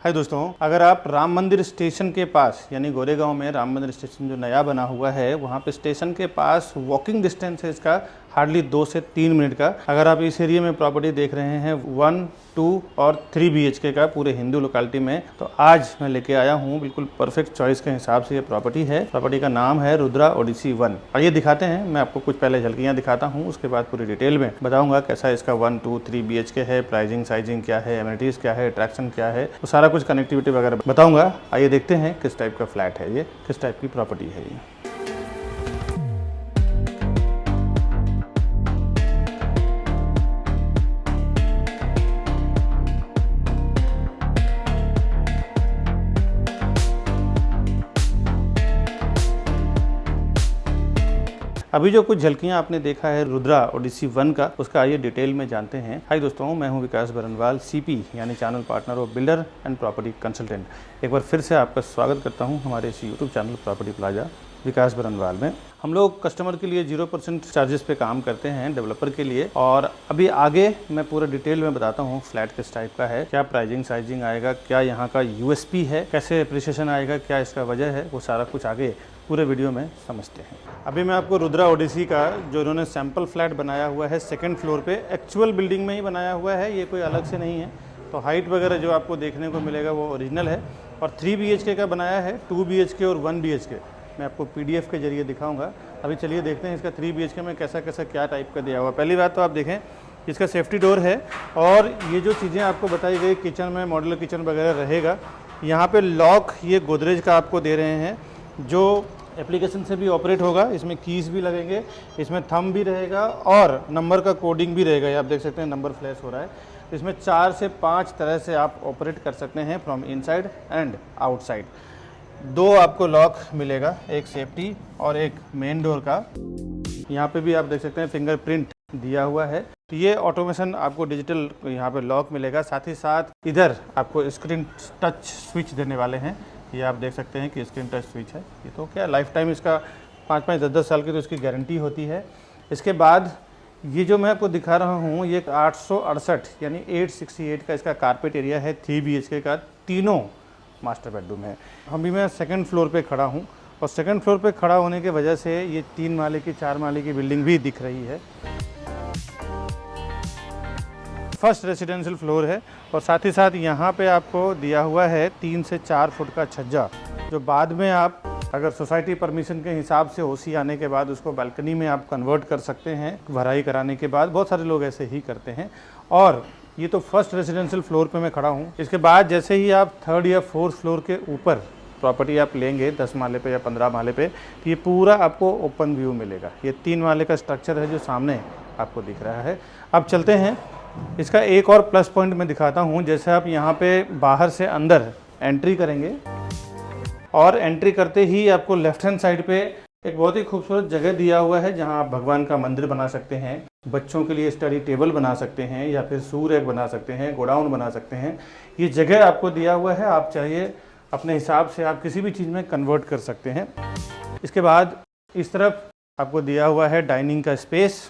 हाय दोस्तों, अगर आप राम मंदिर स्टेशन के पास यानी गोरेगांव में राम मंदिर स्टेशन जो नया बना हुआ है वहाँ पे स्टेशन के पास वॉकिंग डिस्टेंस है इसका हार्डली 2 से 3 मिनट का। अगर आप इस एरिया में प्रॉपर्टी देख रहे हैं 1, 2 और 3 BHK का पूरे हिंदू लोकेलिटी में, तो आज मैं लेके आया हूँ बिल्कुल परफेक्ट चॉइस के हिसाब से ये प्रॉपर्टी है। प्रॉपर्टी का नाम है रुद्रा ओडिसी 1। आइए दिखाते हैं, मैं आपको कुछ पहले झलकियाँ दिखाता हूँ, उसके बाद पूरी डिटेल में बताऊँगा कैसा इसका 1, 2, 3 BHK है, प्राइसिंग साइजिंग क्या है, एमिनिटीज़ क्या है, अट्रैक्शन क्या है, तो सारा कुछ कनेक्टिविटी वगैरह बताऊँगा। आइए देखते हैं किस टाइप का फ्लैट है ये, किस टाइप की प्रॉपर्टी है ये। अभी जो कुछ झलकियां आपने देखा है रुद्रा ओडिसी 1 का, उसका आइए डिटेल में जानते हैं। हाय दोस्तों, मैं हूं विकास बरनवाल, CP यानी channel partner of builder and property consultant. एक बार फिर से आपका स्वागत करता हूं हमारे इस यूट्यूब चैनल प्रॉपर्टी प्लाजा विकास बरनवाल में। हम लोग कस्टमर के लिए 0% चार्जेस पे काम करते हैं डेवलपर के लिए, और अभी आगे मैं पूरा डिटेल में बताता हूँ फ्लैट किस टाइप का है, क्या प्राइसिंग साइजिंग आएगा, क्या यहाँ का USP है, कैसे एप्रिसिएशन आएगा, क्या इसका वजह है, वो सारा कुछ आगे पूरे वीडियो में समझते हैं। अभी मैं आपको रुद्रा ओडिसी का जो इन्होंने सैम्पल फ्लैट बनाया हुआ है 2nd फ्लोर पे, एक्चुअल बिल्डिंग में ही बनाया हुआ है, ये कोई अलग से नहीं है। तो हाइट वगैरह जो आपको देखने को मिलेगा वो ओरिजिनल है, और 3 BHK का बनाया है, 2 BHK और 1 BHK मैं आपको PDF के जरिए दिखाऊंगा। अभी चलिए देखते हैं इसका 3 BHK में कैसा कैसा क्या टाइप का दिया हुआ। पहली बात तो आप देखें, इसका सेफ्टी डोर है, और ये जो चीज़ें आपको बताई गई किचन में मॉड्यूलर किचन वगैरह रहेगा। यहाँ पे लॉक ये गोदरेज का आपको दे रहे हैं जो एप्लीकेशन से भी ऑपरेट होगा। इसमें कीज़ भी लगेंगे, इसमें थंब भी रहेगा और नंबर का कोडिंग भी रहेगा। ये आप देख सकते हैं नंबर फ्लैश हो रहा है। इसमें 4 से 5 तरह से आप ऑपरेट कर सकते हैं, फ्रॉम इनसाइड एंड आउटसाइड। 2 आपको लॉक मिलेगा, एक सेफ्टी और एक मेन डोर का। यहाँ पे भी आप देख सकते हैं फिंगरप्रिंट दिया हुआ है। तो ये ऑटोमेशन आपको डिजिटल यहाँ पे लॉक मिलेगा। साथ ही साथ इधर आपको स्क्रीन टच स्विच देने वाले हैं। ये आप देख सकते हैं कि स्क्रीन टच स्विच है। ये तो क्या लाइफ टाइम इसका 5-5, 10-10 साल की तो इसकी गारंटी होती है। इसके बाद ये जो मैं आपको दिखा रहा हूँ ये 868 यानी 868 का इसका कारपेट एरिया है। 3 BHK का, तीनों मास्टर बेडरूम है। अभी मैं 2nd फ्लोर पे खड़ा हूँ, और 2nd फ्लोर पे खड़ा होने की वजह से ये 3 माले की 4 माले की बिल्डिंग भी दिख रही है। फर्स्ट रेजिडेंशियल फ्लोर है, और साथ ही साथ यहाँ पे आपको दिया हुआ है 3 से 4 फुट का छज्जा, जो बाद में आप अगर सोसाइटी परमिशन के हिसाब से OC आने के बाद उसको बालकनी में आप कन्वर्ट कर सकते हैं, भराई कराने के बाद। बहुत सारे लोग ऐसे ही करते हैं। और ये तो फर्स्ट रेजिडेंशियल फ्लोर पे मैं खड़ा हूँ। इसके बाद जैसे ही आप 3rd या 4th फ्लोर के ऊपर प्रॉपर्टी आप लेंगे 10 माले पे या 15 माले पे, तो ये पूरा आपको ओपन व्यू मिलेगा। ये 3 माले का स्ट्रक्चर है जो सामने आपको दिख रहा है। अब चलते हैं, इसका एक और प्लस पॉइंट मैं दिखाता हूँ। जैसे आप यहाँ पे बाहर से अंदर एंट्री करेंगे, और एंट्री करते ही आपको लेफ्ट हैंड साइड पे एक बहुत ही खूबसूरत जगह दिया हुआ है, जहाँ आप भगवान का मंदिर बना सकते हैं, बच्चों के लिए स्टडी टेबल बना सकते हैं, या फिर सूर्य बना सकते हैं, गोडाउन बना सकते हैं। ये जगह आपको दिया हुआ है, आप चाहिए अपने हिसाब से आप किसी भी चीज़ में कन्वर्ट कर सकते हैं। इसके बाद इस तरफ आपको दिया हुआ है डाइनिंग का स्पेस,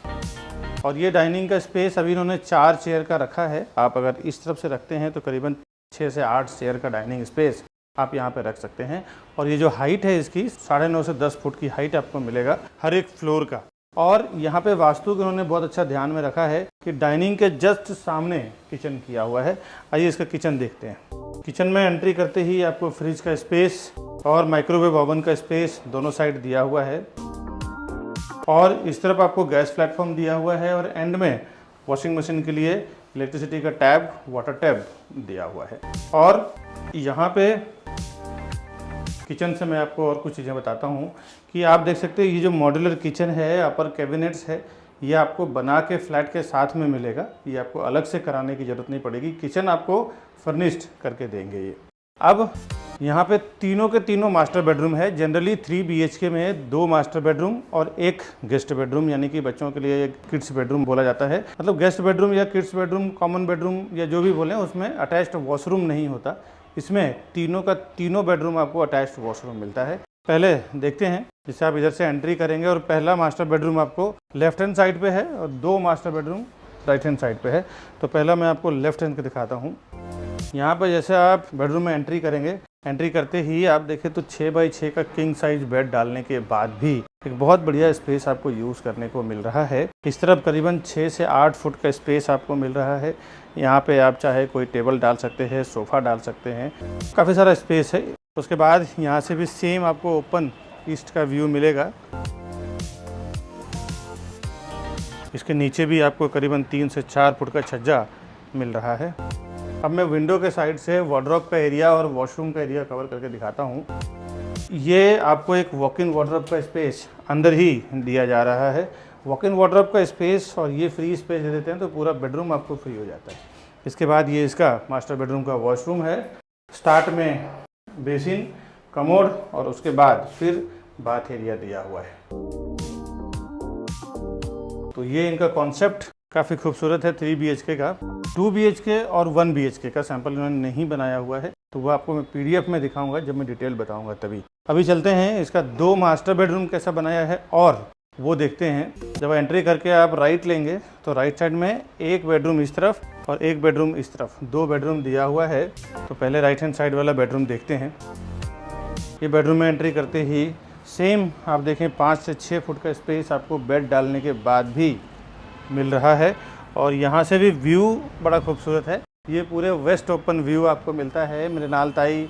और ये डाइनिंग का स्पेस अभी इन्होंने 4 चेयर का रखा है। आप अगर इस तरफ से रखते हैं तो करीबन 6 से 8 चेयर का डाइनिंग स्पेस आप यहाँ पे रख सकते हैं। और ये जो हाइट है इसकी 9.5 से 10 फुट की हाइट आपको मिलेगा हर एक फ्लोर का। और यहाँ पे वास्तु को उन्होंने बहुत अच्छा ध्यान में रखा है कि डाइनिंग के जस्ट सामने किचन किया हुआ है। आइए इसका किचन देखते हैं। किचन में एंट्री करते ही आपको फ्रिज का स्पेस और माइक्रोवेव ओवन का स्पेस दोनों साइड दिया हुआ है, और इस तरफ आपको गैस प्लेटफॉर्म दिया हुआ है, और एंड में वॉशिंग मशीन के लिए इलेक्ट्रिसिटी का टैब, वाटर टैब दिया हुआ है। और यहाँ पे किचन से मैं आपको और कुछ चीज़ें बताता हूँ कि आप देख सकते हैं ये जो मॉड्यूलर किचन है, अपर कैबिनेट्स है, ये आपको बना के फ्लैट के साथ में मिलेगा। ये आपको अलग से कराने की ज़रूरत नहीं पड़ेगी, किचन आपको फर्निश्ड करके देंगे ये। अब यहाँ पे तीनों के तीनों मास्टर बेडरूम है। जनरली 3 BHK में 2 मास्टर बेडरूम और 1 गेस्ट बेडरूम, यानी कि बच्चों के लिए एक किड्स बेडरूम बोला जाता है। मतलब गेस्ट बेडरूम या किड्स बेडरूम, कॉमन बेडरूम या जो भी बोलें, उसमें अटैच्ड वॉशरूम नहीं होता। इसमें तीनों का तीनों बेडरूम आपको अटैच्ड वॉशरूम मिलता है। पहले देखते हैं, जिससे आप इधर से एंट्री करेंगे, और पहला मास्टर बेडरूम आपको लेफ्ट हैंड साइड पे है, और 2 master bedroom right hand side पे है। तो पहला मैं आपको लेफ्ट हैंड का दिखाता हूँ। यहाँ पर जैसे आप बेडरूम में एंट्री करेंगे, एंट्री करते ही आप देखें तो 6 बाई 6 का किंग साइज बेड डालने के बाद भी एक बहुत बढ़िया स्पेस आपको यूज़ करने को मिल रहा है। इस तरफ करीबन 6 से 8 फुट का स्पेस आपको मिल रहा है। यहाँ पे आप चाहे कोई टेबल डाल सकते हैं, सोफ़ा डाल सकते हैं, काफ़ी सारा स्पेस है। उसके बाद यहाँ से भी सेम आपको ओपन ईस्ट का व्यू मिलेगा। इसके नीचे भी आपको करीबन 3 से 4 फुट का छज्जा मिल रहा है। अब मैं विंडो के साइड से वार्डरोब का एरिया और वॉशरूम का एरिया कवर करके दिखाता हूँ। ये आपको एक वॉक इन वार्डरोब का स्पेस अंदर ही दिया जा रहा है। वॉक इन वार्डरोब का स्पेस और ये फ्री स्पेस दे देते हैं तो पूरा बेडरूम आपको फ्री हो जाता है। इसके बाद ये इसका मास्टर बेडरूम का वॉशरूम है। स्टार्ट में बेसिन, कमोड और उसके बाद फिर बाथ एरिया दिया हुआ है। तो ये इनका कॉन्सेप्ट काफ़ी खूबसूरत है 3 BHK का। 2 BHK और 1 BHK का सैंपल इन्होंने नहीं बनाया हुआ है, तो वो आपको मैं PDF में दिखाऊंगा जब मैं डिटेल बताऊंगा तभी। अभी चलते हैं इसका 2 मास्टर बेडरूम कैसा बनाया है और वो देखते हैं। जब एंट्री करके आप राइट लेंगे तो राइट साइड में एक बेडरूम इस तरफ और एक बेडरूम इस तरफ, 2 बेडरूम दिया हुआ है। तो पहले राइट हैंड साइड वाला बेडरूम देखते हैं। ये बेडरूम में एंट्री करते ही सेम आप देखें 5 से 6 फुट का स्पेस आपको बेड डालने के बाद भी मिल रहा है। और यहाँ से भी व्यू बड़ा खूबसूरत है। ये पूरे वेस्ट ओपन व्यू आपको मिलता है। मृणाल ताई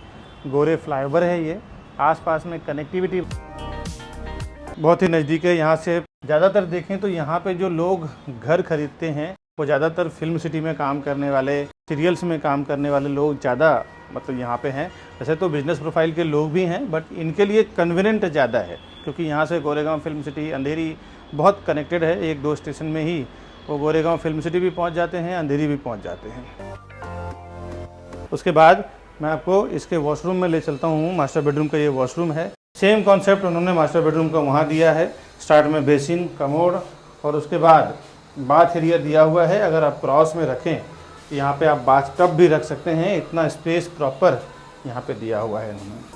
गोरे फ्लाईओवर है ये। आसपास में कनेक्टिविटी बहुत ही नज़दीक है यहाँ से। ज़्यादातर देखें तो यहाँ पे जो लोग घर खरीदते हैं वो ज़्यादातर फिल्म सिटी में काम करने वाले, सीरियल्स में काम करने वाले लोग ज़्यादा मतलब यहाँ पे हैं। वैसे तो बिजनेस प्रोफाइल के लोग भी हैं, बट इनके लिए कन्वीनियंट ज़्यादा है क्योंकि यहाँ से गोरेगांव फिल्म सिटी, अंधेरी बहुत कनेक्टेड है। 1-2 स्टेशन में ही वो गोरेगांव फिल्म सिटी भी पहुँच जाते हैं, अंधेरी भी पहुँच जाते हैं। उसके बाद मैं आपको इसके वॉशरूम में ले चलता हूँ। मास्टर बेडरूम का ये वॉशरूम है। सेम कॉन्सेप्ट उन्होंने मास्टर बेडरूम का वहाँ दिया है। स्टार्ट में बेसिन, कमोड और उसके बाद बाथ एरिया दिया हुआ है। अगर आप क्रॉस में रखें तो यहाँ पे आप बाथ टब भी रख सकते हैं। इतना स्पेस प्रॉपर यहाँ पे दिया हुआ है इन्होंने।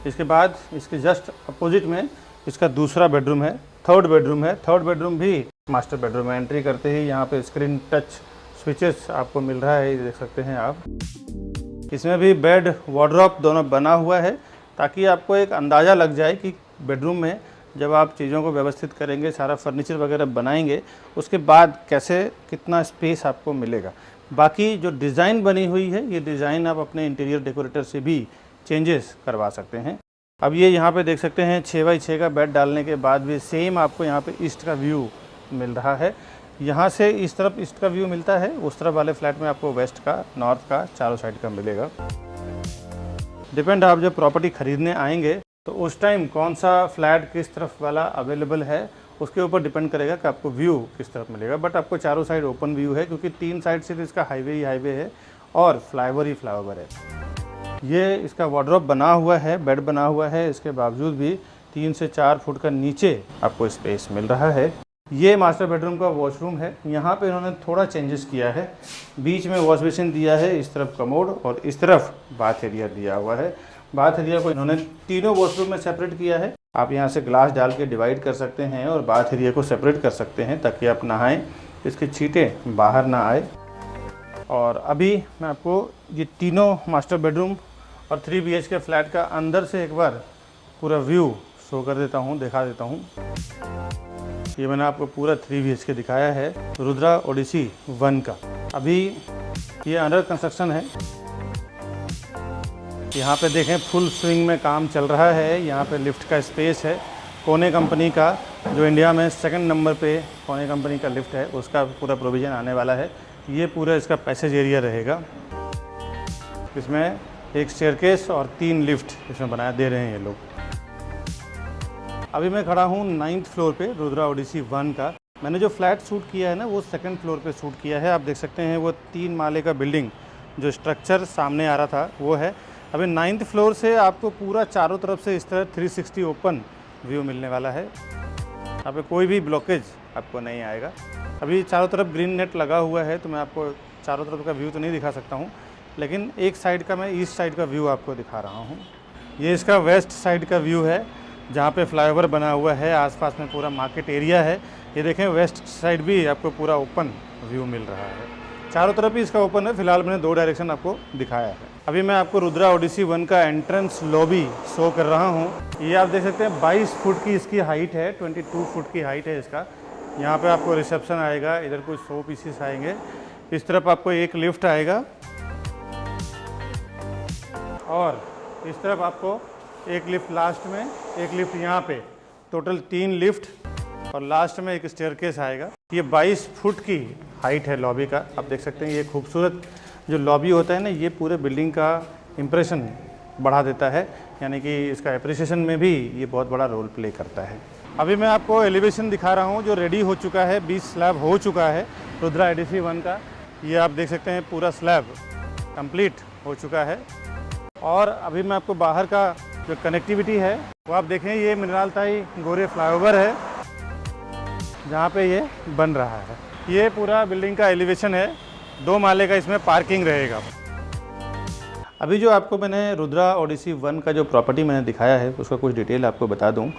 इसके बाद इसके जस्ट अपोजिट में इसका दूसरा बेडरूम है, थर्ड बेडरूम है। थर्ड बेडरूम भी मास्टर बेडरूम में एंट्री करते ही यहाँ पे स्क्रीन टच स्विचेस आपको मिल रहा है, ये देख सकते हैं आप। इसमें भी बेड, वार्डरोब दोनों बना हुआ है ताकि आपको एक अंदाज़ा लग जाए कि बेडरूम में जब आप चीज़ों को व्यवस्थित करेंगे, सारा फर्नीचर वगैरह बनाएंगे, उसके बाद कैसे कितना स्पेस आपको मिलेगा। बाकी जो डिज़ाइन बनी हुई है, ये डिज़ाइन आप अपने इंटीरियर डेकोरेटर से भी चेंजेस करवा सकते हैं। अब ये यहाँ पे देख सकते हैं 6 बाई 6 का बेड डालने के बाद भी सेम आपको यहाँ पे ईस्ट का व्यू मिल रहा है। यहाँ से इस तरफ ईस्ट का व्यू मिलता है, उस तरफ वाले फ्लैट में आपको वेस्ट का, नॉर्थ का, चारों साइड का मिलेगा। डिपेंड, आप जब प्रॉपर्टी खरीदने आएंगे तो उस टाइम कौन सा फ्लैट किस तरफ वाला अवेलेबल है उसके ऊपर डिपेंड करेगा कि आपको व्यू किस तरफ मिलेगा। बट आपको चारों साइड ओपन व्यू है क्योंकि 3 साइड से इसका हाईवे ही हाईवे है और फ्लाईओवर ही फ्लाईओवर है। ये इसका वार्डरोब बना हुआ है, बेड बना हुआ है, इसके बावजूद भी 3 से 4 फुट का नीचे आपको स्पेस मिल रहा है। ये मास्टर बेडरूम का वॉशरूम है। यहाँ पे इन्होंने थोड़ा चेंजेस किया है। बीच में वॉश बेसिन दिया है, इस तरफ कमोड और इस तरफ बाथ एरिया दिया हुआ है। बाथ एरिया को इन्होंने तीनों वॉशरूम में सेपरेट किया है। आप यहाँ से ग्लास डाल के डिवाइड कर सकते हैं और बाथ एरिया को सेपरेट कर सकते हैं ताकि आप नहाएं, इसके छींटे बाहर ना आए। और अभी मैं आपको ये तीनों मास्टर बेडरूम और 3 BHK फ्लैट का अंदर से एक बार पूरा व्यू शो कर देता हूँ, दिखा देता हूँ। ये मैंने आपको पूरा 3 BHK दिखाया है रुद्रा ओडिसी 1 का। अभी ये अंडर कंस्ट्रक्शन है। यहाँ पे देखें फुल स्विंग में काम चल रहा है। यहाँ पे लिफ्ट का स्पेस है, कोने कंपनी का, जो इंडिया में 2nd नंबर पे कोने कंपनी का लिफ्ट है, उसका पूरा प्रोविज़न आने वाला है। ये पूरा इसका पैसेज एरिया रहेगा। इसमें एक स्टेयरकेस और 3 लिफ्ट इसमें बनाया दे रहे हैं ये लोग। अभी मैं खड़ा हूँ 9th फ्लोर पे रुद्रा ओडिसी 1 का। मैंने जो फ्लैट शूट किया है ना वो 2nd फ्लोर पे शूट किया है। आप देख सकते हैं वो 3 माले का बिल्डिंग जो स्ट्रक्चर सामने आ रहा था वो है। अभी 9th फ्लोर से आपको पूरा चारों तरफ से इस तरह 360 ओपन व्यू मिलने वाला है। यहाँ पे कोई भी ब्लॉकेज आपको नहीं आएगा। अभी चारों तरफ ग्रीन नेट लगा हुआ है तो मैं आपको चारों तरफ का व्यू तो नहीं दिखा सकता हूँ, लेकिन एक साइड का मैं ईस्ट साइड का व्यू आपको दिखा रहा हूँ। ये इसका वेस्ट साइड का व्यू है जहाँ पे फ्लाईओवर बना हुआ है। आसपास में पूरा मार्केट एरिया है। ये देखें वेस्ट साइड भी आपको पूरा ओपन व्यू मिल रहा है, चारों तरफ ही इसका ओपन है। फिलहाल मैंने 2 डायरेक्शन आपको दिखाया है। अभी मैं आपको रुद्रा ओडिसी 1 का एंट्रेंस लॉबी शो कर रहा हूँ। ये आप देख सकते हैं 22 फुट की इसकी हाइट है, 22 फुट की हाइट है इसका। यहाँ पे आपको रिसेप्शन आएगा, इधर कुछ 100 पीसेस आएंगे, इस तरफ आपको एक लिफ्ट आएगा और इस तरफ आपको एक लिफ्ट लास्ट में, एक लिफ्ट यहाँ पे, टोटल 3 लिफ्ट और लास्ट में एक स्टेयरकेस आएगा। ये 22 फुट की हाइट है लॉबी का। आप देख सकते हैं ये खूबसूरत जो लॉबी होता है ना, ये पूरे बिल्डिंग का इम्प्रेशन बढ़ा देता है, यानी कि इसका एप्रिसिएशन में भी ये बहुत बड़ा रोल प्ले करता है। अभी मैं आपको एलिवेशन दिखा रहा हूँ जो रेडी हो चुका है, 20 स्लैब हो चुका है रुद्रा ओडिसी 1 का। ये आप देख सकते हैं पूरा स्लैब कंप्लीट हो चुका है। और अभी मैं आपको बाहर का जो कनेक्टिविटी है वो आप देखें, ये मिनरालताई गोरे फ्लाईओवर है जहाँ पे ये बन रहा है। ये पूरा बिल्डिंग का एलिवेशन है, 2 माले का इसमें पार्किंग रहेगा। अभी जो आपको मैंने रुद्रा ओडिसी 1 का जो प्रॉपर्टी मैंने दिखाया है उसका कुछ डिटेल आपको बता दूं।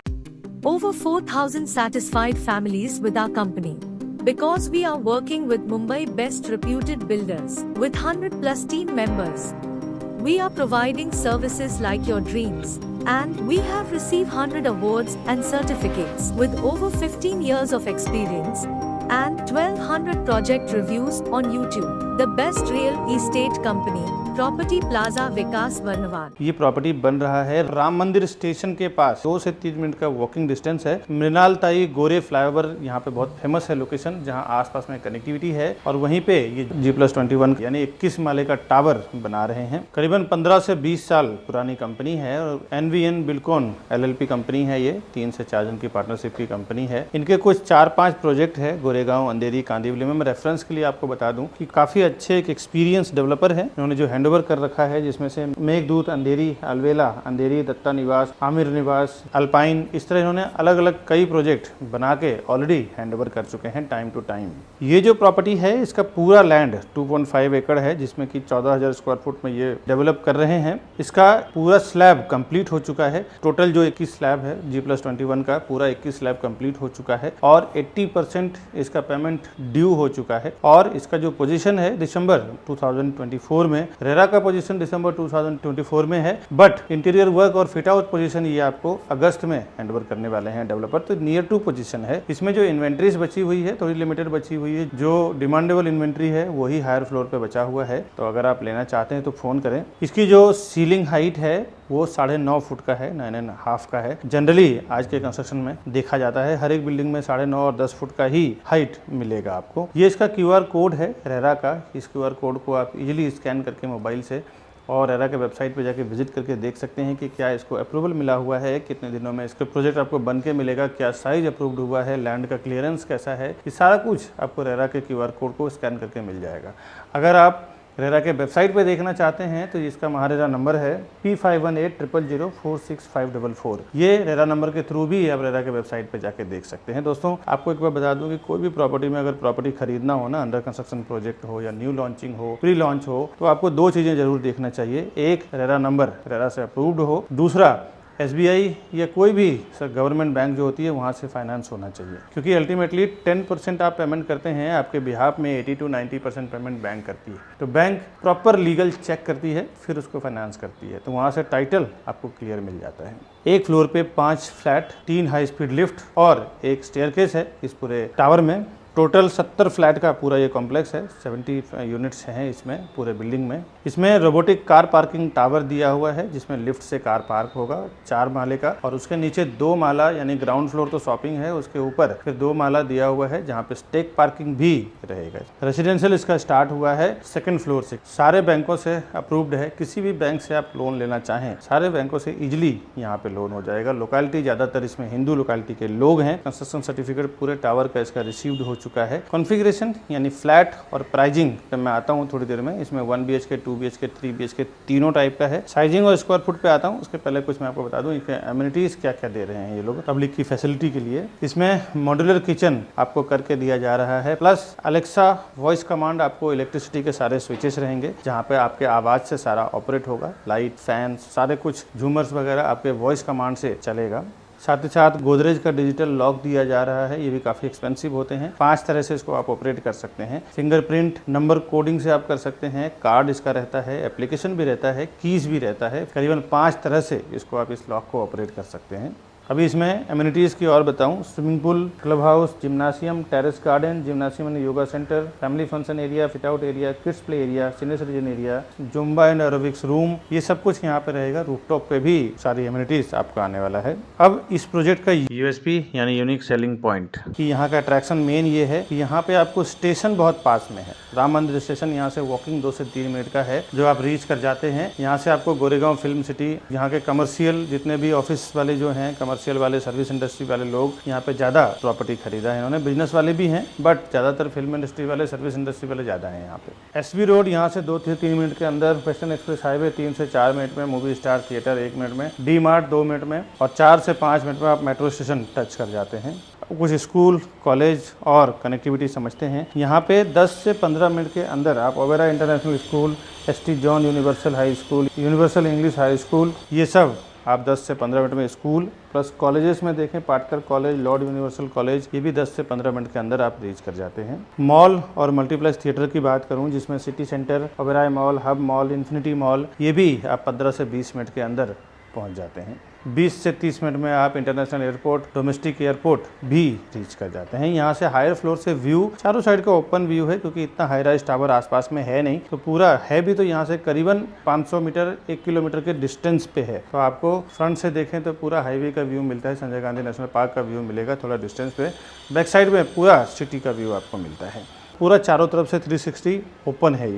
Over 4,000 satisfied families with our company. Because we are working with Mumbai best reputed builders with 100+ team members. We are providing services like your dreams. And we have received 100 awards and certificates with over 15 years of experience and 1200 project reviews on YouTube. The best real estate company, Property Plaza विकास बर्नवाल। ये property बन रहा है राम मंदिर station के पास, 2 से 3 minute का walking distance है। मृणालताई गोरे flyover यहाँ पे बहुत फेमस है लोकेशन, जहाँ आसपास में कनेक्टिविटी है। और वहीं पे ये G+21 यानी 21 माले का टावर बना रहे हैं। करीबन 15 से 20 साल पुरानी कंपनी है और NVN बिल्कोन LLP कंपनी है। ये 3 से 4 जन की पार्टनरशिप की कंपनी है। इनके कुछ 4-5 प्रोजेक्ट है गोरेगांव, अंधेरी, कांदिवली में। मैं रेफरेंस के लिए आपको बता दूं कि काफी अच्छे एक एक्सपीरियंस डेवलपर है, इन्होंने जो हैंडओवर कर रखा है, जिसमें से मेघदूत, अंधेरी, अलवेला, अंधेरी, दत्ता निवास, आमिर निवास, अल्पाइन, इस तरह इन्होंने अलग अलग कई प्रोजेक्ट बना के ऑलरेडी हैंडओवर कर चुके हैं टाइम टू टाइम। ये जो प्रॉपर्टी है इसका पूरा लैंड 2.5 एकड़ है, जिसमें कि 14,000 स्क्वायर फुट में ये डेवलप कर रहे हैं। इसका पूरा स्लैब कंप्लीट हो चुका है। टोटल जो 21 स्लैब है G+21 का, पूरा 21 स्लैब कंप्लीट हो चुका है और 80% इसका पेमेंट ड्यू हो चुका है। और इसका जो पोजीशन है दिसंबर 2024 में, रेरा का पोजीशन दिसंबर 2024 में है, बट इंटीरियर वर्क और फिट आउट पोजीशन ये आपको अगस्त में हैंडओवर करने वाले हैं डेवलपर। तो नियर टू पोजीशन है। इसमें जो इन्वेंट्रीज बची हुई है थोड़ी लिमिटेड बची हुई है, जो डिमांडेबल इन्वेंट्री है वही हायर फ्लोर पे बचा हुआ है। तो अगर आप लेना चाहते हैं तो फोन करें। इसकी जो सीलिंग हाइट है वो 9.5 फुट का है, 9.5 का है। जनरली आज के कंस्ट्रक्शन में देखा जाता है हर एक बिल्डिंग में 9.5 और 10 फुट का ही हाइट मिलेगा आपको। ये इसका QR कोड है रेरा का। इस QR कोड को आप इजीली स्कैन करके मोबाइल से और रेरा के वेबसाइट पे जाके विजिट करके देख सकते हैं कि क्या इसको अप्रूवल मिला हुआ है, कितने दिनों में इसका प्रोजेक्ट आपको बन के मिलेगा, क्या साइज अप्रूव्ड हुआ है, लैंड का क्लियरेंस कैसा है। ये सारा कुछ आपको रेरा के QR कोड को स्कैन करके मिल जाएगा। अगर आप रेरा के वेबसाइट पे देखना चाहते हैं तो इसका महारेरा नंबर है P518000465544। ये रेरा नंबर के थ्रू भी आप रेरा के वेबसाइट पे जाके देख सकते हैं। दोस्तों आपको एक बार बता दूं कि कोई भी प्रॉपर्टी में अगर प्रॉपर्टी खरीदना हो ना, अंडर कंस्ट्रक्शन प्रोजेक्ट हो या न्यू लॉन्चिंग हो, प्री लॉन्च हो, तो आपको 2 चीजें जरूर देखना चाहिए। एक, रेरा नंबर रेरा से अप्रूव्ड हो। दूसरा, SBI या कोई भी गवर्नमेंट बैंक जो होती है वहाँ से फाइनेंस होना चाहिए, क्योंकि अल्टीमेटली 10% आप पेमेंट करते हैं, आपके बिहाफ में 80 to 90% पेमेंट बैंक करती है। तो बैंक प्रॉपर लीगल चेक करती है, फिर उसको फाइनेंस करती है। तो वहाँ से टाइटल आपको क्लियर मिल जाता है। एक फ्लोर पे 5 फ्लैट, 3 हाई स्पीड लिफ्ट और एक स्टेयरकेस है इस पूरे टावर में। टोटल 70 फ्लैट का पूरा ये कॉम्प्लेक्स है, 70 यूनिट्स हैं इसमें पूरे बिल्डिंग में। इसमें रोबोटिक कार पार्किंग टावर दिया हुआ है, जिसमें लिफ्ट से कार पार्क होगा 4 माले का, और उसके नीचे 2 माला यानी ग्राउंड फ्लोर तो शॉपिंग है, उसके ऊपर फिर 2 माला दिया हुआ है जहाँ पे स्टेक पार्किंग भी रहेगा। रेसिडेंशियल इसका स्टार्ट हुआ है 2nd फ्लोर से। सारे बैंकों से अप्रूव्ड है, किसी भी बैंक से आप लोन लेना चाहें सारे बैंकों से इजिली यहाँ पे लोन हो जाएगा। लोकेलिटी ज्यादातर इसमें हिंदू लोकेलिटी के लोग हैं। कंस्ट्रक्शन सर्टिफिकेट पूरे टावर का इसका रिसीव्ड हो चुका है। कॉन्फ़िगरेशन यानी फ्लैट और प्राइजिंग पे मैं आता हूँ थोड़ी देर में। इसमें 1 BHK, 2 BHK, 3 BHK तीनों टाइप का है। साइजिंग और स्क्वायर फुट पे आता हूँ, उसके पहले कुछ मैं आपको बता दूँ इसके एमिनिटीज क्या क्या दे रहे हैं ये लोग पब्लिक की फैसिलिटी के लिए। इसमें मॉड्यूलर किचन आपको करके दिया जा रहा है, प्लस अलेक्सा वॉइस कमांड, आपको इलेक्ट्रिसिटी के सारे स्विचेस रहेंगे जहाँ पे आपके आवाज़ से सारा ऑपरेट होगा। लाइट, फैन, सारे कुछ झूमर्स वगैरह आपके वॉइस कमांड से चलेगा। साथ ही साथ गोदरेज का डिजिटल लॉक दिया जा रहा है, ये भी काफ़ी एक्सपेंसिव होते हैं। 5 तरह से इसको आप ऑपरेट कर सकते हैं। फिंगरप्रिंट, नंबर कोडिंग से आप कर सकते हैं, कार्ड इसका रहता है, एप्लीकेशन भी रहता है, कीज भी रहता है। करीबन 5 तरह से इसको आप इस लॉक को ऑपरेट कर सकते हैं। अभी इसमें एमिनिटीज़ की और बताऊं, swimming pool, club house, जिम्नासियम, terrace garden, जिम्नासियम and yoga centre, family function area, fit out area, kids play area, senior citizen area, Zumba and aerobics room, ये सब कुछ यहाँ पे रहेगा। रूफटॉप पे भी सारी एमिनिटीज़ आपको आने वाला है। अब इस प्रोजेक्ट का यूएसपी यानी यूनिक सेलिंग पॉइंट कि यहाँ का अट्रैक्शन मेन ये है कि यहाँ पे आपको स्टेशन बहुत पास में है। राम मंदिर स्टेशन यहाँ से वॉकिंग 2 से 3 मिनट का है, जो आप रीच कर जाते हैं। यहाँ से आपको गोरेगांव फिल्म सिटी, यहाँ के कमर्शियल जितने भी ऑफिस वाले जो हैं, कमर्शियल वाले, सर्विस इंडस्ट्री वाले लोग यहाँ पे ज़्यादा प्रॉपर्टी खरीदा है इन्होंने। बिजनेस वाले भी हैं बट ज़्यादातर फिल्म इंडस्ट्री वाले, सर्विस इंडस्ट्री वाले ज़्यादा हैं यहाँ पे। एसबी रोड यहाँ से 2 से 3 मिनट के अंदर, वेस्टर्न एक्सप्रेस हाईवे 3 से 4 मिनट में, मूवी स्टार थिएटर 1 मिनट में, डी मार्ट 2 मिनट में और 4 से 5 मिनट में आप मेट्रो स्टेशन टच कर जाते हैं। कुछ स्कूल, कॉलेज और कनेक्टिविटी समझते हैं। यहाँ पे 10 से 15 मिनट के अंदर आप Oberoi international school, ST John universal high school, universal English high school, ये सब आप 10 से 15 मिनट में स्कूल प्लस कॉलेजेस में देखें, Patkar college, Lord universal college, ये भी 10 से 15 मिनट के अंदर आप रीच कर जाते हैं। मॉल और मल्टीप्लेक्स थिएटर की बात करूं, जिसमें city centre, Oberoi mall, hub mall, infinity mall, ये भी आप 15 से 20 मिनट के अंदर पहुंच जाते हैं। 20 से 30 मिनट में आप इंटरनेशनल एयरपोर्ट, डोमेस्टिक एयरपोर्ट भी रीच कर जाते हैं। यहाँ से हायर फ्लोर से व्यू, चारों साइड का ओपन व्यू है क्योंकि इतना हाई राइज टावर आसपास में है नहीं, तो पूरा है भी तो यहाँ से करीबन 500 मीटर 1 किलोमीटर के डिस्टेंस पे है। तो आपको फ्रंट से देखें तो पूरा हाईवे का व्यू मिलता है, संजय गांधी नेशनल पार्क का व्यू मिलेगा थोड़ा डिस्टेंस पे। बैक साइड में पूरा सिटी का व्यू आपको मिलता है। पूरा चारों तरफ से 360 ओपन है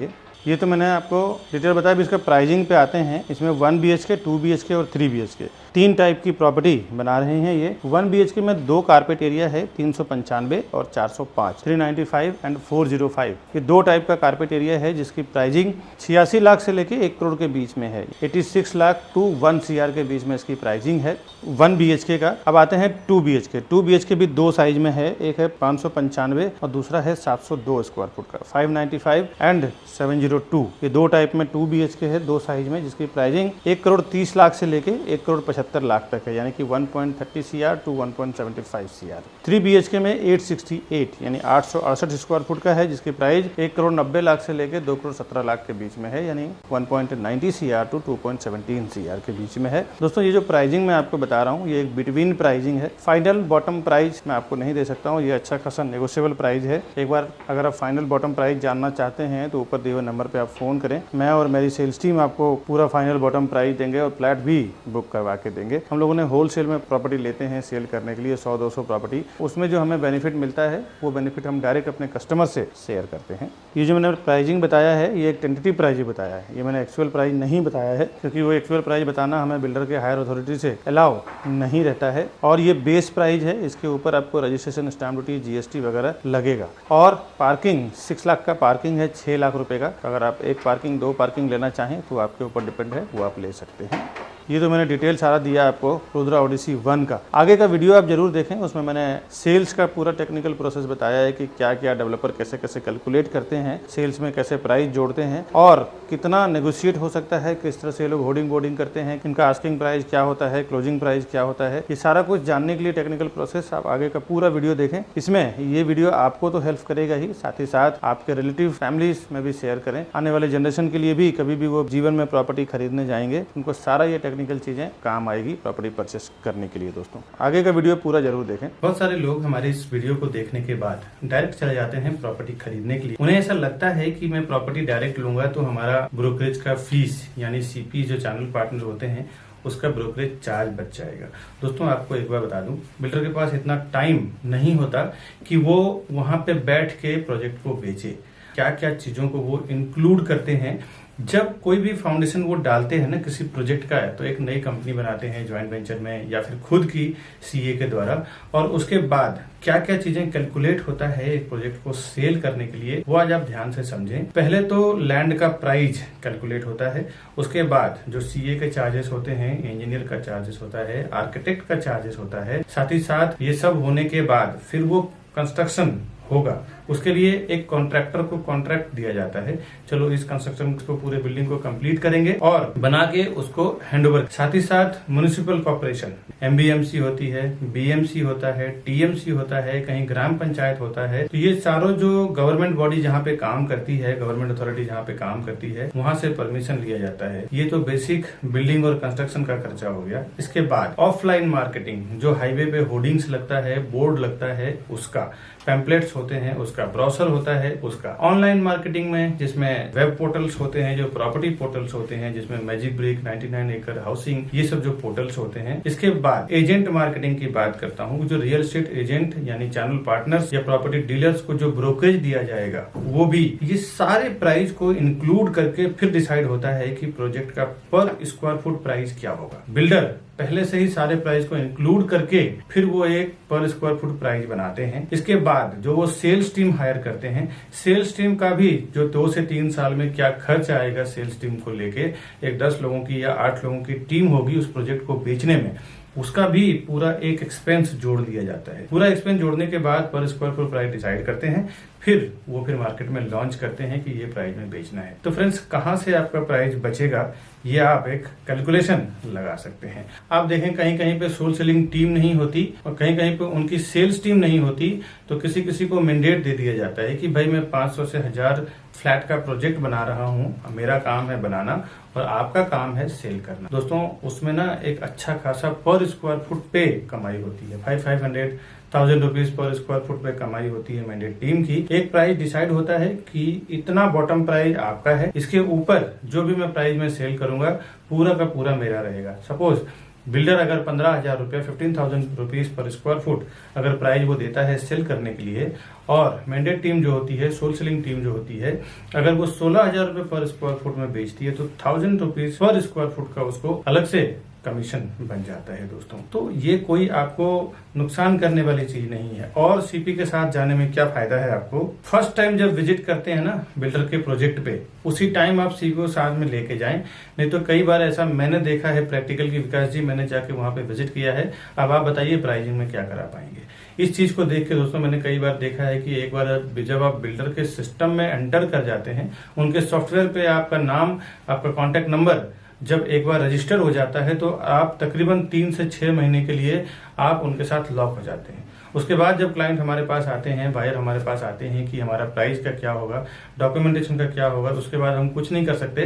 ये तो मैंने आपको डिटेल बताया। भी इसका प्राइसिंग पे आते हैं। इसमें 1 BHK, 2 BHK और 3 BHK 3 टाइप की प्रॉपर्टी बना रहे हैं ये। 1 BHK में 2 कारपेट एरिया है, 395 और 405, 395 एंड 405, ये 2 टाइप का कारपेट एरिया है जिसकी प्राइसिंग 86 लाख से लेके 1 करोड़ के बीच में है। 86 लाख टू 1 CR के बीच में इसकी प्राइसिंग है 1 BHK का। अब आते हैं 2 BHK। 2 BHK भी 2 साइज में है, एक है 595 और दूसरा है 702 स्क्वायर फुट का, 595 एंड 702, ये 2 टाइप में 2 BHK है, 2 साइज में, जिसकी प्राइसिंग 1 करोड़ 30 लाख से लेके 1 करोड़ 75 लाख तक है, यानी कि 1.30 CR टू 1.75 CR। 3 BHK में 868 यानी 868 स्क्वायर फुट का है, जिसकी प्राइस 1 करोड़ 90 लाख से लेके 2 करोड़ 17 लाख के बीच में है, यानी 1.90 CR टू 2.17 CR के बीच में है। दोस्तों ये जो प्राइसिंग मैं आपको बता रहा हूँ ये एक बिटवीन प्राइसिंग है। फाइनल बॉटम प्राइस मैं आपको नहीं दे सकता हूँ, ये अच्छा खासा नेगोशिएबल प्राइस है। एक बार अगर आप फाइनल बॉटम प्राइस जानना चाहते हैं तो ऊपर दिए हुए नंबर पे आप फोन करें, मैं और मेरी सेल्स टीम आपको पूरा फाइनल बॉटम प्राइस देंगे और फ्लैट भी बुक करवा के देंगे। हम लोगों ने होलसेल में प्रॉपर्टी लेते हैं सेल करने के लिए 100-200 प्रॉपर्टी, उसमें जो हमें बेनिफिट मिलता है वो बेनिफिट हम डायरेक्ट अपने कस्टमर से शेयर करते हैं। ये जो मैंने प्राइसिंग बताया है ये एक टेंटेटिव प्राइस ही बताया है, ये मैंने एक्चुअल प्राइस नहीं बताया है क्योंकि वो एक्चुअल प्राइस बताना हमें बिल्डर के हायर अथॉरिटी से अलाउ नहीं रहता है। और ये बेस प्राइस है, इसके ऊपर आपको रजिस्ट्रेशन, स्टैम्प ड्यूटी, GST वगैरह लगेगा। और पार्किंग 6 लाख का पार्किंग है 6 लाख रुपए का। अगर आप 1 पार्किंग 2 पार्किंग लेना चाहें तो आपके ऊपर डिपेंड है, वो आप ले सकते हैं। ये तो मैंने डिटेल सारा दिया आपको रुद्रा ओडिसी 1 का। आगे का वीडियो आप जरूर देखें, उसमें मैंने सेल्स का पूरा टेक्निकल प्रोसेस बताया है कि क्या क्या डेवलपर कैसे कैसे कैलकुलेट करते हैं, सेल्स में कैसे प्राइस जोड़ते हैं और कितना नेगोशिएट हो सकता है, किस तरह से लोग होर्डिंग बोर्डिंग करते हैं, इनका आस्किंग प्राइस क्या होता है, क्लोजिंग प्राइस क्या होता है, ये सारा कुछ जानने के लिए टेक्निकल प्रोसेस आप आगे का पूरा वीडियो देखें। इसमें ये वीडियो आपको तो हेल्प करेगा ही, साथ ही साथ आपके रिलेटिव फैमिलीज में भी शेयर करें। आने वाले जनरेशन के लिए भी कभी भी वो जीवन में प्रॉपर्टी खरीदने जाएंगे उनको सारा ये टेक्निकल चीजें काम आएगी प्रॉपर्टी परचेस करने के लिए। दोस्तों आगे का वीडियो पूरा जरूर देखें। बहुत सारे लोग हमारे इस वीडियो को देखने के बाद डायरेक्ट चले जाते हैं प्रॉपर्टी खरीदने के लिए। उन्हें ऐसा लगता है कि मैं प्रॉपर्टी डायरेक्ट लूंगा तो हमारा ब्रोकरेज का फीस यानी CP जो चैनल पार्टनर होते हैं उसका ब्रोकरेज चार्ज बच जाएगा। दोस्तों आपको एक बार बता दूं, बिल्डर के पास इतना टाइम नहीं होता कि वो वहां पे बैठ के प्रोजेक्ट को बेचे। क्या क्या चीजों को वो इंक्लूड करते हैं जब कोई भी फाउंडेशन वो डालते हैं ना किसी प्रोजेक्ट का है, तो एक नई कंपनी बनाते हैं ज्वाइंट वेंचर में या फिर खुद की CA के द्वारा, और उसके बाद क्या क्या चीजें कैलकुलेट होता है एक प्रोजेक्ट को सेल करने के लिए, वो आज आप ध्यान से समझें। पहले तो लैंड का प्राइस कैलकुलेट होता है, उसके बाद जो CA के चार्जेस होते हैं, इंजीनियर का चार्जेस होता है, आर्किटेक्ट का चार्जेस होता है, साथ ही साथ ये सब होने के बाद फिर वो कंस्ट्रक्शन होगा उसके लिए एक कॉन्ट्रैक्टर को कॉन्ट्रैक्ट दिया जाता है, चलो इस कंस्ट्रक्शन को पूरे बिल्डिंग को कंप्लीट करेंगे और बना के उसको हैंडओवर। साथ ही साथ म्युनिसिपल कॉर्पोरेशन, एमबीएमसी होती है, बीएमसी होता है, टीएमसी होता है, कहीं ग्राम पंचायत होता है, तो ये चारों जो गवर्नमेंट बॉडी जहाँ पे काम करती है, गवर्नमेंट अथॉरिटी जहाँ पे काम करती है, वहां से परमिशन लिया जाता है। ये तो बेसिक बिल्डिंग और कंस्ट्रक्शन का खर्चा हो गया। इसके बाद ऑफलाइन मार्केटिंग, जो हाईवे पे होर्डिंग्स लगता है, बोर्ड लगता है, उसका पैम्पलेट्स होते हैं, उसका ब्रोशर होता है, उसका ऑनलाइन मार्केटिंग में जिसमें वेब पोर्टल्स होते हैं, जो प्रॉपर्टी पोर्टल्स होते हैं, जिसमें मैजिक ब्रिक, 99 एकड़ हाउसिंग, ये सब जो पोर्टल्स होते हैं। इसके बाद एजेंट मार्केटिंग की बात करता हूँ, जो रियल एस्टेट एजेंट यानी चैनल पार्टनर्स या प्रॉपर्टी डीलर्स को जो ब्रोकरेज दिया जाएगा, वो भी ये सारे प्राइस को इंक्लूड करके फिर डिसाइड होता है कि प्रोजेक्ट का पर स्क्वायर फुट प्राइस क्या होगा। बिल्डर पहले से ही सारे प्राइस को इंक्लूड करके फिर वो एक पर स्क्वायर फुट प्राइस बनाते हैं। इसके बाद जो वो सेल्स टीम हायर करते हैं, सेल्स टीम का भी जो 2 से 3 साल में क्या खर्च आएगा सेल्स टीम को लेके, एक 10 लोगों की या 8 लोगों की टीम होगी उस प्रोजेक्ट को बेचने में, उसका भी पूरा एक एक्सपेंस जोड़ दिया जाता है। पूरा एक्सपेंस जोड़ने के बाद पर स्क्वायर फुट प्राइस डिसाइड करते हैं, फिर वो फिर मार्केट में लॉन्च करते हैं कि ये प्राइस में बेचना है। तो फ्रेंड्स, कहां से आपका प्राइस बचेगा, ये आप एक कैलकुलेशन लगा सकते हैं। आप देखें कहीं कहीं पे सोल सेलिंग टीम नहीं होती और कहीं कहीं पे उनकी सेल्स टीम नहीं होती, तो किसी किसी को मैंडेट दे दिया जाता है कि भाई मैं 500 से 1000 फ्लैट का प्रोजेक्ट बना रहा हूँ, मेरा काम है बनाना और आपका काम है सेल करना। दोस्तों, उसमें ना एक अच्छा खासा पर स्क्वायर फुट पे कमाई होती है, 500-1000 रुपीज पर स्क्वायर फुट पे कमाई होती है मैंडेट टीम की। एक प्राइस डिसाइड होता है कि इतना बॉटम प्राइस आपका है, इसके ऊपर जो भी मैं प्राइस में सेल करूंगा पूरा का पूरा मेरा रहेगा। सपोज बिल्डर अगर 15,000 रुपया 15,000 रुपीज पर स्क्वायर फुट अगर प्राइस वो देता है सेल करने के लिए, और मैंडेट टीम जो होती है, सोल सेलिंग टीम जो होती है, अगर वो 16,000 रुपए पर स्क्वायर फुट में बेचती है तो 1000 रुपीज पर स्क्वायर फुट का उसको अलग से कमीशन बन जाता है। दोस्तों, तो ये कोई आपको नुकसान करने वाली चीज नहीं है। और सीपी के साथ जाने में क्या फायदा है आपको, फर्स्ट टाइम जब विजिट करते हैं ना बिल्डर के प्रोजेक्ट पे, उसी टाइम आप सीपी को साथ में लेके जाएं। नहीं तो कई बार ऐसा मैंने देखा है प्रैक्टिकल की, विकास जी मैंने जाके वहां पे विजिट किया है, अब आप बताइए प्राइसिंग में क्या करा पाएंगे। इस चीज को देख के दोस्तों मैंने कई बार देखा है कि एक बार जब आप बिल्डर के सिस्टम में एंटर कर जाते हैं, उनके सॉफ्टवेयर पे आपका नाम, आपका कॉन्टेक्ट नंबर जब एक बार रजिस्टर हो जाता है तो आप तकरीबन 3 से 6 महीने के लिए आप उनके साथ लॉक हो जाते हैं। उसके बाद जब क्लाइंट हमारे पास आते हैं, बायर हमारे पास आते हैं कि हमारा प्राइस का क्या होगा, डॉक्यूमेंटेशन का क्या होगा, तो उसके बाद हम कुछ नहीं कर सकते,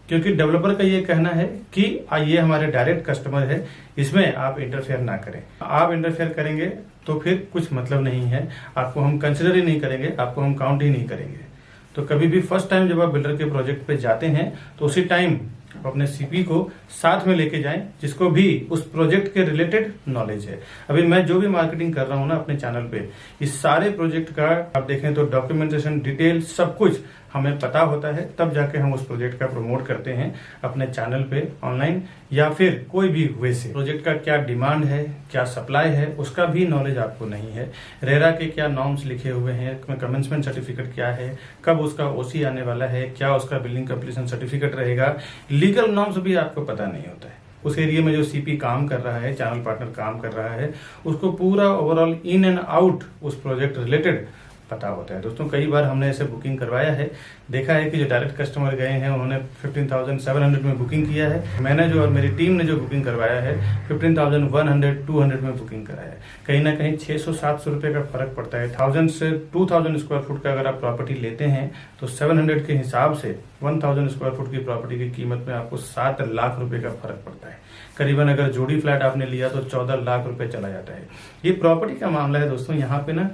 क्योंकि डेवलपर का ये कहना है कि ये हमारे डायरेक्ट कस्टमर है, इसमें आप इंटरफेयर ना करें। आप इंटरफेयर करेंगे तो फिर कुछ मतलब नहीं है, आपको हम कंसिडर ही नहीं करेंगे, आपको हम काउंट ही नहीं करेंगे। तो कभी भी फर्स्ट टाइम जब आप बिल्डर के प्रोजेक्ट पे जाते हैं तो उसी टाइम अपने सीपी को साथ में लेके जाएं, जिसको भी उस प्रोजेक्ट के रिलेटेड नॉलेज है। अभी मैं जो भी मार्केटिंग कर रहा हूं ना अपने चैनल पे, इस सारे प्रोजेक्ट का आप देखें तो डॉक्यूमेंटेशन, डिटेल सब कुछ हमें पता होता है, तब जाके हम उस प्रोजेक्ट का प्रमोट करते हैं अपने चैनल पे ऑनलाइन या फिर कोई भी वे से। प्रोजेक्ट का क्या डिमांड है, क्या सप्लाई है, उसका भी नॉलेज आपको नहीं है। रेरा के क्या नॉर्म्स लिखे हुए हैं, कमेंसमेंट सर्टिफिकेट क्या है, कब उसका ओसी आने वाला है, क्या उसका बिल्डिंग कंप्लीशन सर्टिफिकेट रहेगा, लीगल नॉर्म्स भी आपको पता नहीं होता है। उस एरिया में जो सीपी काम कर रहा है, चैनल पार्टनर काम कर रहा है, उसको पूरा ओवरऑल इन एंड आउट उस प्रोजेक्ट रिलेटेड पता होता है। दोस्तों, कई बार हमने ऐसे बुकिंग करवाया है, देखा है कि जो डायरेक्ट कस्टमर गए हैं उन्होंने 15,700 में बुकिंग किया है, मैंने जो और मेरी टीम ने जो बुकिंग करवाया है 15,100-200 में बुकिंग कराया है। कहीं ना कहीं 600-700 रुपए का फर्क पड़ता है। 1000 से 2000 स्क्वायर फुट का अगर आप प्रॉपर्टी लेते हैं तो 700 के हिसाब से 1000 स्क्वायर फुट की प्रॉपर्टी की कीमत में आपको 7 लाख रुपए का फर्क पड़ता है। करीबन अगर जोड़ी फ्लैट आपने लिया तो 14 लाख रुपए चला जाता है। ये प्रॉपर्टी का मामला है दोस्तों, यहाँ पे ना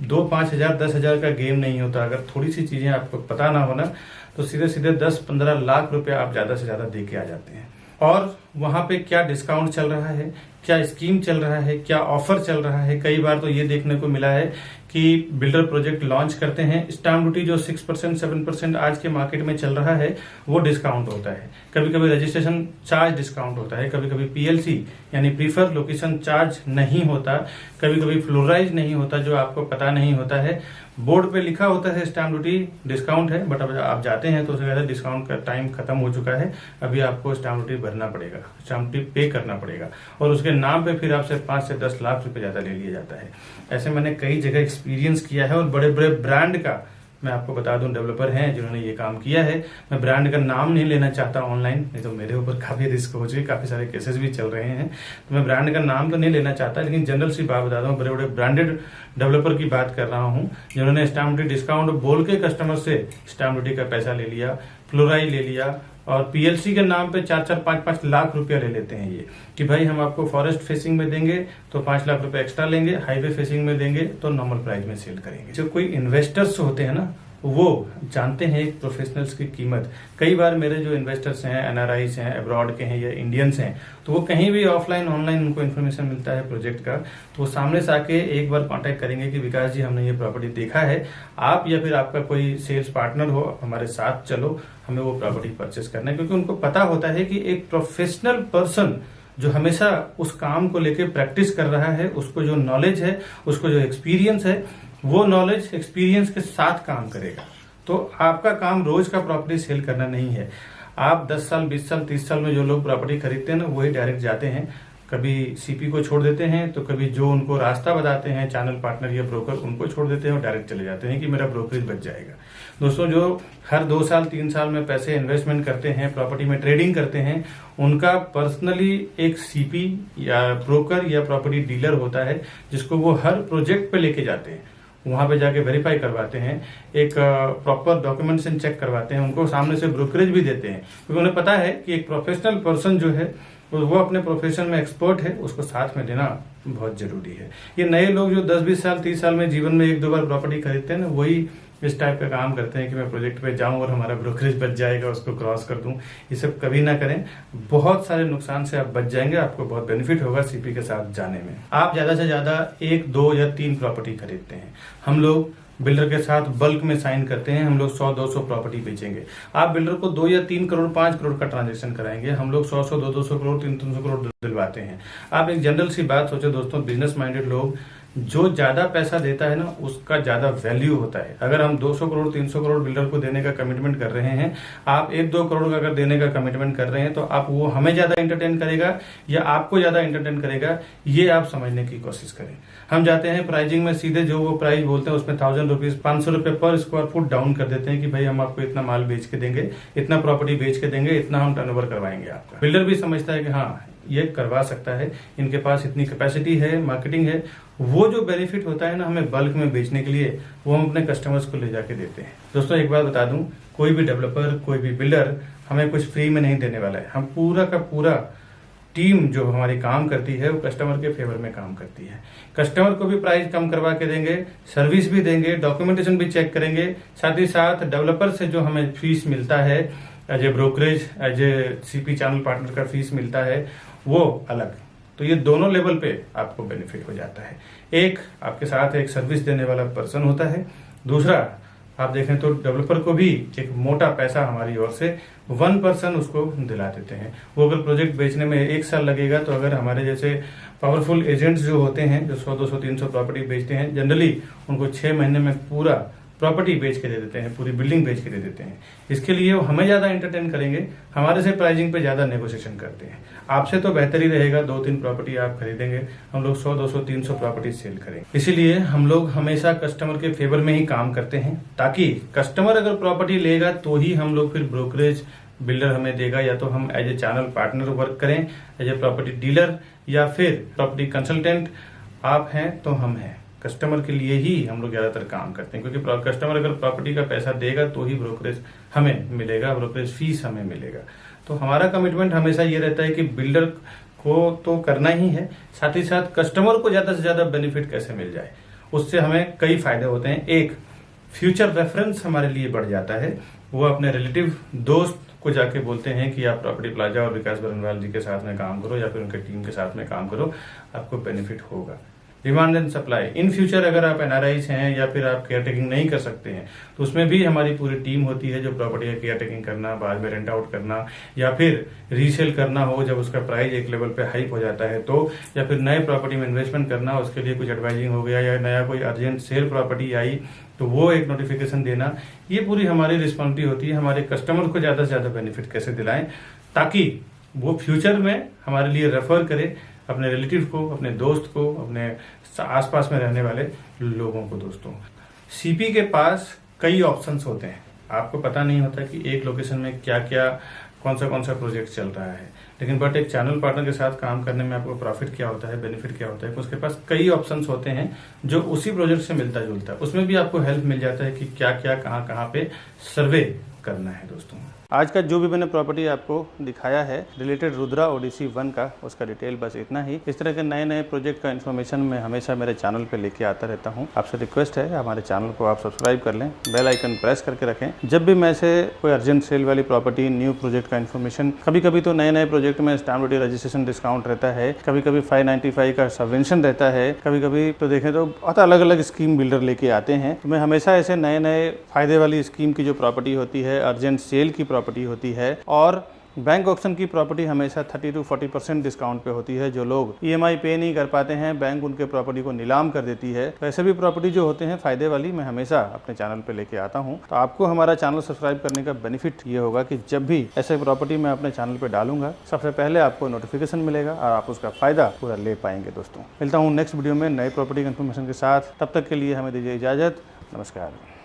2-5 हजार 10 हजार का गेम नहीं होता। अगर थोड़ी सी चीजें आपको पता ना हो ना तो सीधे सीधे 10-15 लाख रुपए आप ज्यादा से ज्यादा दे के आ जाते हैं। और वहां पे क्या डिस्काउंट चल रहा है, क्या स्कीम चल रहा है, क्या ऑफर चल रहा है। कई बार तो ये देखने को मिला है कि बिल्डर प्रोजेक्ट लॉन्च करते हैं, स्टाम्प ड्यूटी जो 6% 7% आज के मार्केट में चल रहा है वो डिस्काउंट होता है। कभी कभी रजिस्ट्रेशन चार्ज डिस्काउंट होता है, कभी कभी पीएलसी यानी प्रीफर लोकेशन चार्ज नहीं होता, कभी कभी फ्लोराइज नहीं होता, जो आपको पता नहीं होता है। बोर्ड पे लिखा होता है स्टैम्प ड्यूटी डिस्काउंट है, बट अब आप जाते हैं तो उससे कहते हैं डिस्काउंट का टाइम खत्म हो चुका है, अभी आपको स्टैम्प ड्यूटी भरना पड़ेगा, स्टैम्प ड्यूटी पे करना पड़ेगा, और उसके नाम पे फिर आपसे 5 से 10 लाख रुपए ज्यादा ले लिया जाता है। ऐसे मैंने कई जगह एक्सपीरियंस किया है, और बड़े बड़े ब्रांड का मैं आपको बता दूं डेवलपर हैं जिन्होंने ये काम किया है। मैं ब्रांड का नाम नहीं लेना चाहता ऑनलाइन, नहीं तो मेरे ऊपर काफी रिस्क हो चुके, काफी सारे केसेस भी चल रहे हैं, तो मैं ब्रांड का नाम तो नहीं लेना चाहता, लेकिन जनरल सी बात बता दूं, बड़े बड़े ब्रांडेड डेवलपर की बात कर रहा हूं जिन्होंने स्टैम्प ड्यूटी डिस्काउंट बोल के कस्टमर से स्टैम्प ड्यूटी का पैसा ले लिया, फ्लोराई ले लिया, और पीएलसी के नाम पे 4-4, 5-5 लाख रुपया ले लेते हैं ये कि भाई हम आपको फॉरेस्ट फेसिंग में देंगे तो 5 लाख रुपए एक्स्ट्रा लेंगे, हाईवे फेसिंग में देंगे तो नॉर्मल प्राइस में सेल करेंगे। जो कोई इन्वेस्टर्स होते हैं ना, वो जानते हैं एक प्रोफेशनल्स की कीमत। कई बार मेरे जो इन्वेस्टर्स हैं, एनआरआईस हैं, अब्रॉड के हैं या इंडियंस हैं, तो वो कहीं भी ऑफलाइन ऑनलाइन उनको इन्फॉर्मेशन मिलता है प्रोजेक्ट का, तो वो सामने से आके एक बार कांटेक्ट करेंगे कि विकास जी हमने ये प्रॉपर्टी देखा है, आप या फिर आपका कोई सेल्स पार्टनर हो हमारे साथ चलो, हमें वो प्रॉपर्टी परचेस करना है। क्योंकि उनको पता होता है कि एक प्रोफेशनल पर्सन जो हमेशा उस काम को लेके प्रैक्टिस कर रहा है, उसको जो नॉलेज है, उसको जो एक्सपीरियंस है, वो नॉलेज एक्सपीरियंस के साथ काम करेगा। तो आपका काम रोज का प्रॉपर्टी सेल करना नहीं है। आप 10 साल, 20 साल, 30 साल में जो लोग प्रॉपर्टी खरीदते हैं ना, वही डायरेक्ट जाते हैं, कभी सीपी को छोड़ देते हैं, तो कभी जो उनको रास्ता बताते हैं चैनल पार्टनर या ब्रोकर, उनको छोड़ देते हैं और डायरेक्ट चले जाते हैं कि मेरा ब्रोकरेज बच जाएगा। दोस्तों, जो हर 2 साल 3 साल में पैसे इन्वेस्टमेंट करते हैं, प्रॉपर्टी में ट्रेडिंग करते हैं, उनका पर्सनली एक सीपी या ब्रोकर या प्रॉपर्टी डीलर होता है जिसको वो हर प्रोजेक्ट पे लेके जाते हैं, वहां पे जाके वेरीफाई करवाते हैं, एक प्रॉपर डॉक्यूमेंटेशन चेक करवाते हैं, उनको सामने से ब्रोकरेज भी देते हैं, क्योंकि उन्हें पता है कि एक प्रोफेशनल पर्सन जो है वो अपने प्रोफेशन में एक्सपर्ट है, उसको साथ में लेना बहुत जरूरी है। ये नए लोग जो 10-20 साल 30 साल में जीवन में 1-2 बार प्रॉपर्टी खरीदते हैं ना, वही इस टाइप का काम करते हैं कि मैं प्रोजेक्ट पे जाऊं और हमारा ब्रोकरेज बच जाएगा, उसको क्रॉस कर दूं। ये सब कभी ना करें, बहुत सारे नुकसान से आप बच जाएंगे, आपको बहुत बेनिफिट होगा सीपी के साथ जाने में। आप ज्यादा से ज्यादा 1, 2 या 3 प्रॉपर्टी खरीदते हैं, हम लोग बिल्डर के साथ बल्क में साइन करते हैं, हम लोग 100-200 प्रॉपर्टी बेचेंगे। आप बिल्डर को 2 या 3 करोड़ 5 करोड़ का ट्रांजेक्शन कराएंगे, हम लोग 100-100, 200 करोड़ 300 करोड़ दिलवाते हैं। आप एक जनरल सी बात सोचो दोस्तों, बिजनेस माइंडेड लोग, जो ज्यादा पैसा देता है ना उसका ज्यादा वैल्यू होता है। अगर हम 200 करोड़ 300 करोड़ बिल्डर को देने का कमिटमेंट कर रहे हैं, आप 1-2 करोड़ का अगर देने का कमिटमेंट कर रहे हैं, तो आप वो हमें ज्यादा एंटरटेन करेगा या आपको ज्यादा एंटरटेन करेगा, ये आप समझने की कोशिश करें। हम जाते हैं प्राइजिंग में सीधे जो वो प्राइस बोलते हैं उसमें 1000 रुपीज 500 रुपए पर स्क्वायर फुट डाउन कर देते हैं कि भाई हम आपको इतना माल बेच के देंगे, इतना प्रॉपर्टी बेच के देंगे, इतना हम टर्नओवर करवाएंगे आपका। बिल्डर भी समझता है कि हाँ ये करवा सकता है, इनके पास इतनी कैपेसिटी है, मार्केटिंग है। वो जो बेनिफिट होता है ना हमें बल्क में बेचने के लिए, वो हम अपने कस्टमर्स को ले जाके देते हैं। दोस्तों, एक बात बता दूं, कोई भी डेवलपर, कोई भी बिल्डर हमें कुछ फ्री में नहीं देने वाला है। हम पूरा का पूरा टीम जो हमारी काम करती है वो कस्टमर के फेवर में काम करती है। कस्टमर को भी प्राइस कम करवा के देंगे, सर्विस भी देंगे, डॉक्यूमेंटेशन भी चेक करेंगे, साथ ही साथ डेवलपर से जो हमें फीस मिलता है as a brokerage, as a CP channel partner का फीस मिलता है, वो अलग। तो ये दोनों लेवल पे आपको बेनिफिट हो जाता है। एक आपके साथ एक सर्विस देने वाला पर्सन होता है, दूसरा आप देखें तो डेवलपर को भी एक मोटा पैसा हमारी ओर से 1 पर्सन उसको दिला देते हैं। वो अगर प्रोजेक्ट बेचने में 1 साल लगेगा, तो अगर हमारे जैसे पावरफुल एजेंट्स जो होते हैं जो 100, 200, 300 प्रॉपर्टी बेचते हैं, जनरली उनको 6 महीने में पूरा प्रॉपर्टी बेच के दे देते हैं, पूरी बिल्डिंग बेच के दे देते हैं। इसके लिए वो हमें ज्यादा एंटरटेन करेंगे, हमारे से प्राइसिंग पे ज्यादा नेगोशिएशन करते हैं। आपसे तो बेहतर ही रहेगा 2-3 प्रॉपर्टी आप खरीदेंगे, हम लोग 100, 200, 300 प्रॉपर्टी सेल करेंगे। इसीलिए हम लोग हमेशा कस्टमर के फेवर में ही काम करते हैं, ताकि कस्टमर अगर प्रॉपर्टी लेगा तो ही हम लोग फिर ब्रोकरेज बिल्डर हमें देगा, या तो हम as a channel partner work करें, एज ए प्रॉपर्टी डीलर या फिर प्रॉपर्टी कंसल्टेंट। आप हैं तो हम हैं, कस्टमर के लिए ही हम लोग ज्यादातर काम करते हैं, क्योंकि कस्टमर अगर प्रॉपर्टी का पैसा देगा तो ही ब्रोकरेज हमें मिलेगा, ब्रोकरेज फीस हमें मिलेगा। तो हमारा कमिटमेंट हमेशा ये रहता है कि बिल्डर को तो करना ही है, साथ ही साथ कस्टमर को ज्यादा से ज्यादा बेनिफिट कैसे मिल जाए, उससे हमें कई फायदे होते हैं। एक, फ्यूचर रेफरेंस हमारे लिए बढ़ जाता है। वो अपने रिलेटिव दोस्त को जाके बोलते हैं कि आप प्रॉपर्टी प्लाजा और विकास बरनवाल जी के साथ में काम करो या फिर उनके टीम के साथ में काम करो, आपको बेनिफिट होगा। Demand and supply, in future अगर आप एनआरआईस हैं या फिर आप केयर टेकिंग नहीं कर सकते हैं, तो उसमें भी हमारी पूरी टीम होती है जो प्रॉपर्टी का केयर टेकिंग करना, बाद में रेंट आउट करना या फिर रीसेल करना हो जब उसका प्राइस एक लेवल पे हाइप हो जाता है तो, या फिर नए प्रॉपर्टी में इन्वेस्टमेंट करना, उसके लिए कुछ एडवाइजिंग हो गया, या नया कोई अर्जेंट सेल प्रॉपर्टी आई तो वो एक नोटिफिकेशन देना, ये पूरी हमारी रिस्पॉन्सिबिलिटी होती है। हमारे कस्टमर को ज़्यादा से ज़्यादा बेनिफिट कैसे दिलाएं ताकि वो फ्यूचर में हमारे लिए रेफर करे अपने रिलेटिव को, अपने दोस्त को, अपने आसपास में रहने वाले लोगों को। दोस्तों, सीपी के पास कई ऑप्शंस होते हैं। आपको पता नहीं होता कि एक लोकेशन में क्या क्या कौन सा प्रोजेक्ट चल रहा है, लेकिन बट एक चैनल पार्टनर के साथ काम करने में आपको प्रॉफिट क्या होता है, बेनिफिट क्या होता है, उसके पास कई ऑप्शंस होते हैं जो उसी प्रोजेक्ट से मिलता जुलता है। उसमें भी आपको हेल्प मिल जाता है कि क्या क्या कहाँ पे सर्वे करना है। दोस्तों, आज का जो भी मैंने प्रॉपर्टी आपको दिखाया है रिलेटेड रुद्रा ओडिसी 1 का, उसका डिटेल बस इतना ही। इस तरह के नए नए प्रोजेक्ट का इन्फॉर्मेशन मैं हमेशा मेरे चैनल पे लेके आता रहता हूँ। आपसे रिक्वेस्ट है हमारे चैनल को आप सब्सक्राइब कर लें, बेल आइकन प्रेस करके रखें। जब भी मैं से कोई अर्जेंट सेल वाली प्रॉपर्टी, न्यू प्रोजेक्ट का इन्फॉर्मेशन, कभी कभी तो नए नए प्रोजेक्ट में स्टैम्प ड्यूटी रजिस्ट्रेशन डिस्काउंट रहता है, कभी कभी 595 का सबवेंशन रहता है, कभी कभी तो देखें तो बहुत अलग अलग स्कीम बिल्डर लेके आते हैं। तो मैं हमेशा ऐसे नए नए फायदे वाली स्कीम की जो प्रॉपर्टी होती है, अर्जेंट सेल की प्रॉपर्टी होती है और बैंक ऑक्शन की प्रॉपर्टी हमेशा 30 to 40% डिस्काउंट पे होती है। जो लोग ईएमआई पे नहीं कर पाते हैं, बैंक उनके प्रॉपर्टी को नीलाम कर देती है। तो ऐसे भी प्रॉपर्टी जो होते हैं फायदे वाली, मैं हमेशा अपने चैनल पे लेके आता हूं। तो आपको हमारा चैनल सब्सक्राइब करने का बेनिफिट ये होगा कि जब भी ऐसे प्रॉपर्टी मैं अपने चैनल पे डालूंगा, सबसे पहले आपको नोटिफिकेशन मिलेगा और आप उसका फायदा पूरा ले पाएंगे। दोस्तों, मिलता हूँ नेक्स्ट वीडियो में नई प्रॉपर्टी इन्फॉर्मेशन के साथ। तब तक के लिए हमें दीजिए इजाजत। नमस्कार।